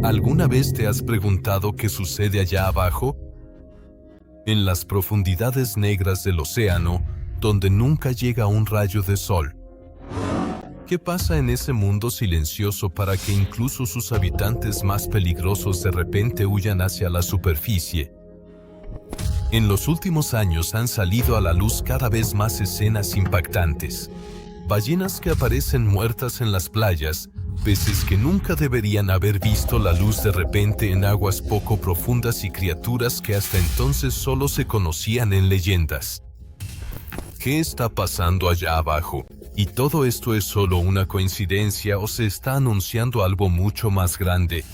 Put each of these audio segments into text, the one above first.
¿Alguna vez te has preguntado qué sucede allá abajo? En las profundidades negras del océano, donde nunca llega un rayo de sol. ¿Qué pasa en ese mundo silencioso para que incluso sus habitantes más peligrosos de repente huyan hacia la superficie? En los últimos años han salido a la luz cada vez más escenas impactantes. Ballenas que aparecen muertas en las playas, peces que nunca deberían haber visto la luz de repente en aguas poco profundas y criaturas que hasta entonces solo se conocían en leyendas. ¿Qué está pasando allá abajo? ¿Y todo esto es solo una coincidencia o se está anunciando algo mucho más grande?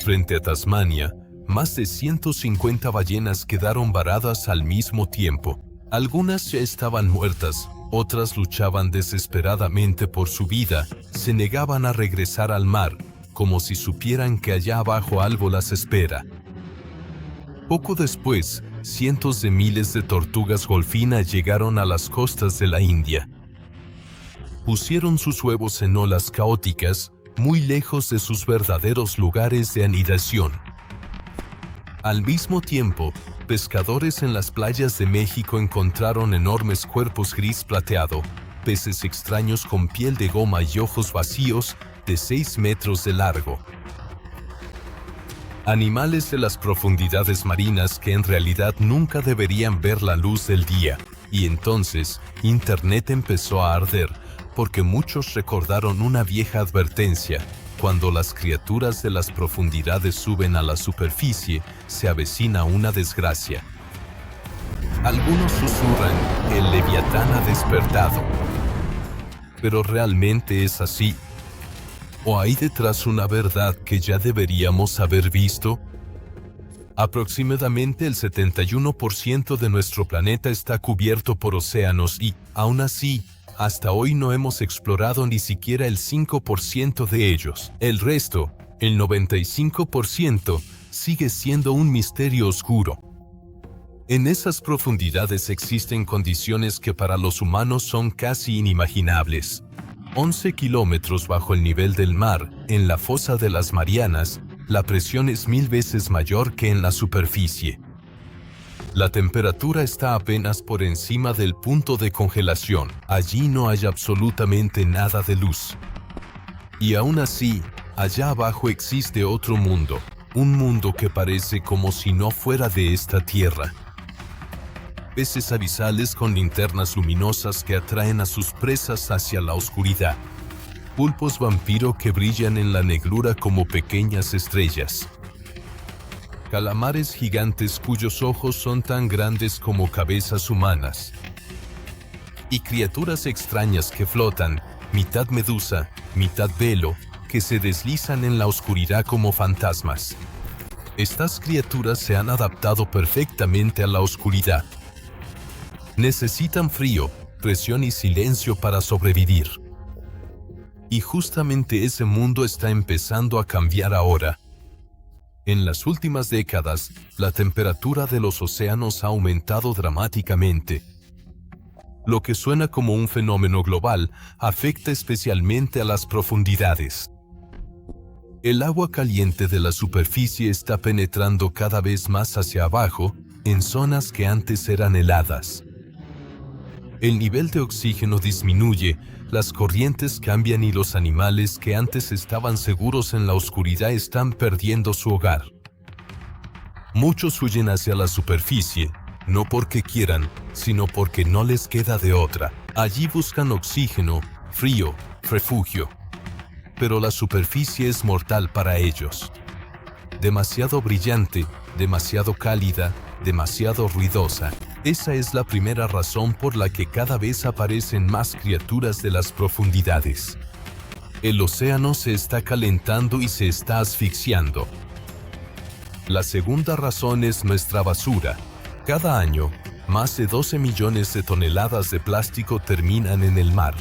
Frente a Tasmania, más de 150 ballenas quedaron varadas al mismo tiempo. Algunas ya estaban muertas, otras luchaban desesperadamente por su vida, se negaban a regresar al mar, como si supieran que allá abajo algo las espera. Poco después, cientos de miles de tortugas golfina llegaron a las costas de la India. Pusieron sus huevos en olas caóticas, muy lejos de sus verdaderos lugares de anidación. Al mismo tiempo, pescadores en las playas de México encontraron enormes cuerpos gris plateado, peces extraños con piel de goma y ojos vacíos de 6 metros de largo. Animales de las profundidades marinas que en realidad nunca deberían ver la luz del día. Y entonces, Internet empezó a arder, porque muchos recordaron una vieja advertencia: cuando las criaturas de las profundidades suben a la superficie, se avecina una desgracia. Algunos susurran, el Leviatán ha despertado. ¿Pero realmente es así? ¿O hay detrás una verdad que ya deberíamos haber visto? Aproximadamente el 71% de nuestro planeta está cubierto por océanos y, aún así, hasta hoy no hemos explorado ni siquiera el 5% de ellos. El resto, el 95%, sigue siendo un misterio oscuro. En esas profundidades existen condiciones que para los humanos son casi inimaginables. 11 kilómetros bajo el nivel del mar, en la fosa de las Marianas, la presión es 1000 veces mayor que en la superficie. La temperatura está apenas por encima del punto de congelación. Allí no hay absolutamente nada de luz. Y aún así, allá abajo existe otro mundo, un mundo que parece como si no fuera de esta tierra. Peces abisales con linternas luminosas que atraen a sus presas hacia la oscuridad. Pulpos vampiro que brillan en la negrura como pequeñas estrellas. Calamares gigantes cuyos ojos son tan grandes como cabezas humanas. Y criaturas extrañas que flotan, mitad medusa, mitad velo, que se deslizan en la oscuridad como fantasmas. Estas criaturas se han adaptado perfectamente a la oscuridad. Necesitan frío, presión y silencio para sobrevivir. Y justamente ese mundo está empezando a cambiar ahora. En las últimas décadas, la temperatura de los océanos ha aumentado dramáticamente. Lo que suena como un fenómeno global afecta especialmente a las profundidades. El agua caliente de la superficie está penetrando cada vez más hacia abajo, en zonas que antes eran heladas. El nivel de oxígeno disminuye, las corrientes cambian y los animales que antes estaban seguros en la oscuridad están perdiendo su hogar. Muchos huyen hacia la superficie, no porque quieran, sino porque no les queda de otra. Allí buscan oxígeno, frío, refugio. Pero la superficie es mortal para ellos. Demasiado brillante, demasiado cálida, demasiado ruidosa. Esa es la primera razón por la que cada vez aparecen más criaturas de las profundidades. El océano se está calentando y se está asfixiando. La segunda razón es nuestra basura. Cada año, más de 12 millones de toneladas de plástico terminan en el mar.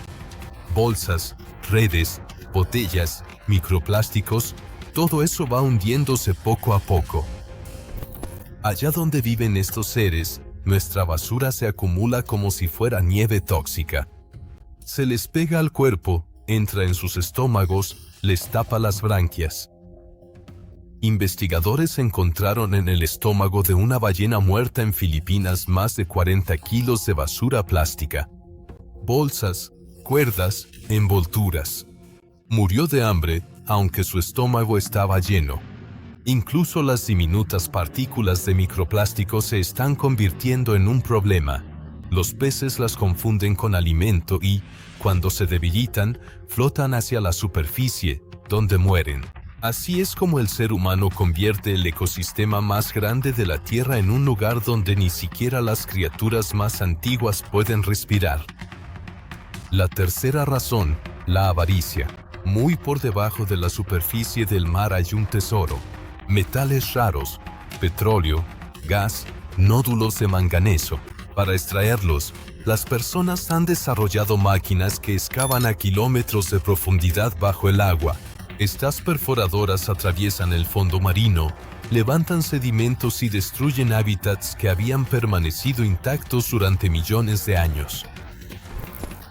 Bolsas, redes, botellas, microplásticos, todo eso va hundiéndose poco a poco. Allá donde viven estos seres, nuestra basura se acumula como si fuera nieve tóxica. Se les pega al cuerpo, entra en sus estómagos, les tapa las branquias. Investigadores encontraron en el estómago de una ballena muerta en Filipinas más de 40 kilos de basura plástica. Bolsas, cuerdas, envolturas. Murió de hambre, aunque su estómago estaba lleno. Incluso las diminutas partículas de microplástico se están convirtiendo en un problema. Los peces las confunden con alimento y, cuando se debilitan, flotan hacia la superficie, donde mueren. Así es como el ser humano convierte el ecosistema más grande de la Tierra en un lugar donde ni siquiera las criaturas más antiguas pueden respirar. La tercera razón, la avaricia. Muy por debajo de la superficie del mar hay un tesoro. Metales raros, petróleo, gas, nódulos de manganeso. Para extraerlos, las personas han desarrollado máquinas que excavan a kilómetros de profundidad bajo el agua. Estas perforadoras atraviesan el fondo marino, levantan sedimentos y destruyen hábitats que habían permanecido intactos durante millones de años.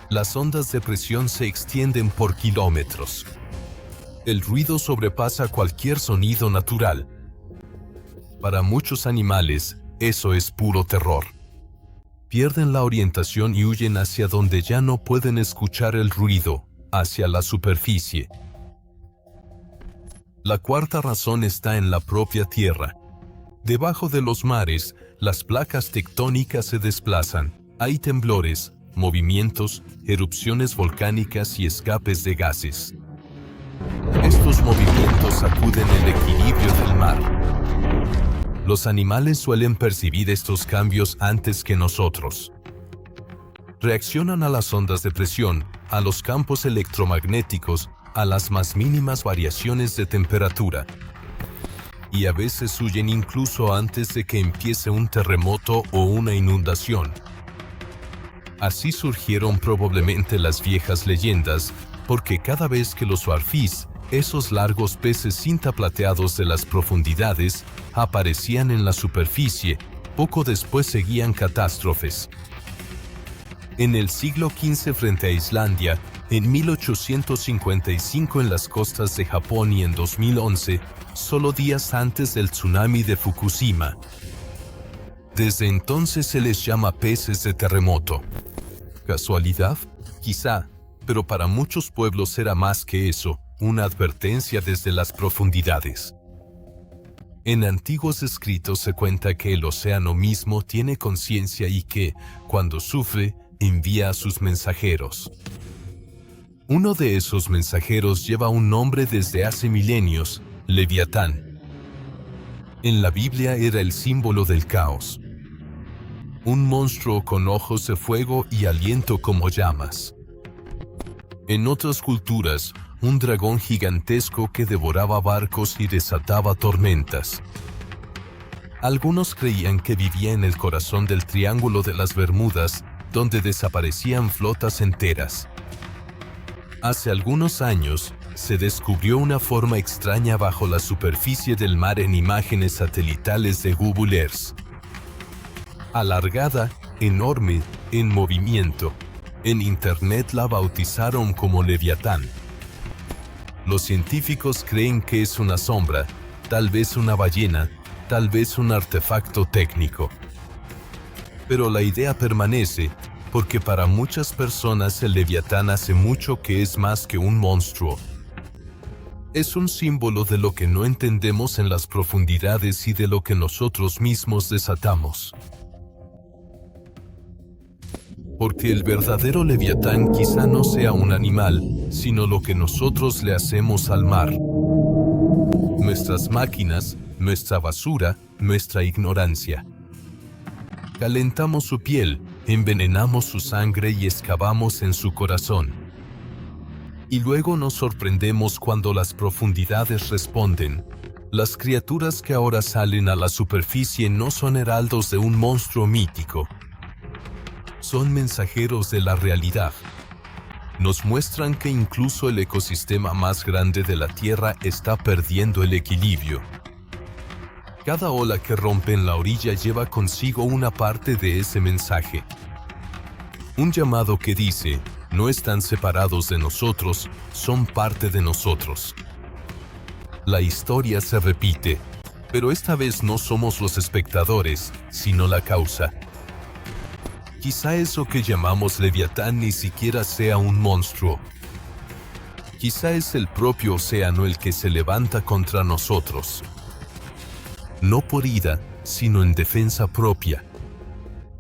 Las ondas de presión se extienden por kilómetros. El ruido sobrepasa cualquier sonido natural. Para muchos animales, eso es puro terror. Pierden la orientación y huyen hacia donde ya no pueden escuchar el ruido, hacia la superficie. La cuarta razón está en la propia Tierra. Debajo de los mares, las placas tectónicas se desplazan. Hay temblores, movimientos, erupciones volcánicas y escapes de gases. Estos movimientos sacuden el equilibrio del mar. Los animales suelen percibir estos cambios antes que nosotros. Reaccionan a las ondas de presión, a los campos electromagnéticos, a las más mínimas variaciones de temperatura. Y a veces huyen incluso antes de que empiece un terremoto o una inundación. Así surgieron probablemente las viejas leyendas, porque cada vez que los warfis, esos largos peces cinta plateados de las profundidades, aparecían en la superficie, poco después seguían catástrofes. En el siglo XV frente a Islandia, en 1855 en las costas de Japón y en 2011, solo días antes del tsunami de Fukushima. Desde entonces se les llama peces de terremoto. ¿Casualidad? Quizá, pero para muchos pueblos era más que eso, una advertencia desde las profundidades. En antiguos escritos se cuenta que el océano mismo tiene conciencia y que, cuando sufre, envía a sus mensajeros. Uno de esos mensajeros lleva un nombre desde hace milenios, Leviatán. En la Biblia era el símbolo del caos. Un monstruo con ojos de fuego y aliento como llamas. En otras culturas, un dragón gigantesco que devoraba barcos y desataba tormentas. Algunos creían que vivía en el corazón del Triángulo de las Bermudas, donde desaparecían flotas enteras. Hace algunos años, se descubrió una forma extraña bajo la superficie del mar en imágenes satelitales de Google Earth. Alargada, enorme, en movimiento. En Internet la bautizaron como Leviatán. Los científicos creen que es una sombra, tal vez una ballena, tal vez un artefacto técnico. Pero la idea permanece, porque para muchas personas el Leviatán hace mucho que es más que un monstruo. Es un símbolo de lo que no entendemos en las profundidades y de lo que nosotros mismos desatamos. Porque el verdadero Leviatán quizá no sea un animal, sino lo que nosotros le hacemos al mar. Nuestras máquinas, nuestra basura, nuestra ignorancia. Calentamos su piel, envenenamos su sangre y excavamos en su corazón. Y luego nos sorprendemos cuando las profundidades responden. Las criaturas que ahora salen a la superficie no son heraldos de un monstruo mítico. Son mensajeros de la realidad. Nos muestran que incluso el ecosistema más grande de la Tierra está perdiendo el equilibrio. Cada ola que rompe en la orilla lleva consigo una parte de ese mensaje. Un llamado que dice, no están separados de nosotros, son parte de nosotros. La historia se repite, pero esta vez no somos los espectadores, sino la causa. Quizá eso que llamamos Leviatán ni siquiera sea un monstruo. Quizá es el propio océano el que se levanta contra nosotros. No por ira, sino en defensa propia.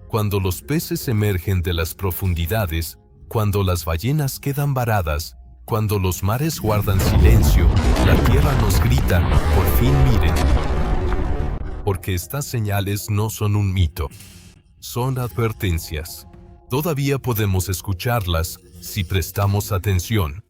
Cuando los peces emergen de las profundidades, cuando las ballenas quedan varadas, cuando los mares guardan silencio, la tierra nos grita, por fin miren. Porque estas señales no son un mito. Son advertencias. Todavía podemos escucharlas si prestamos atención.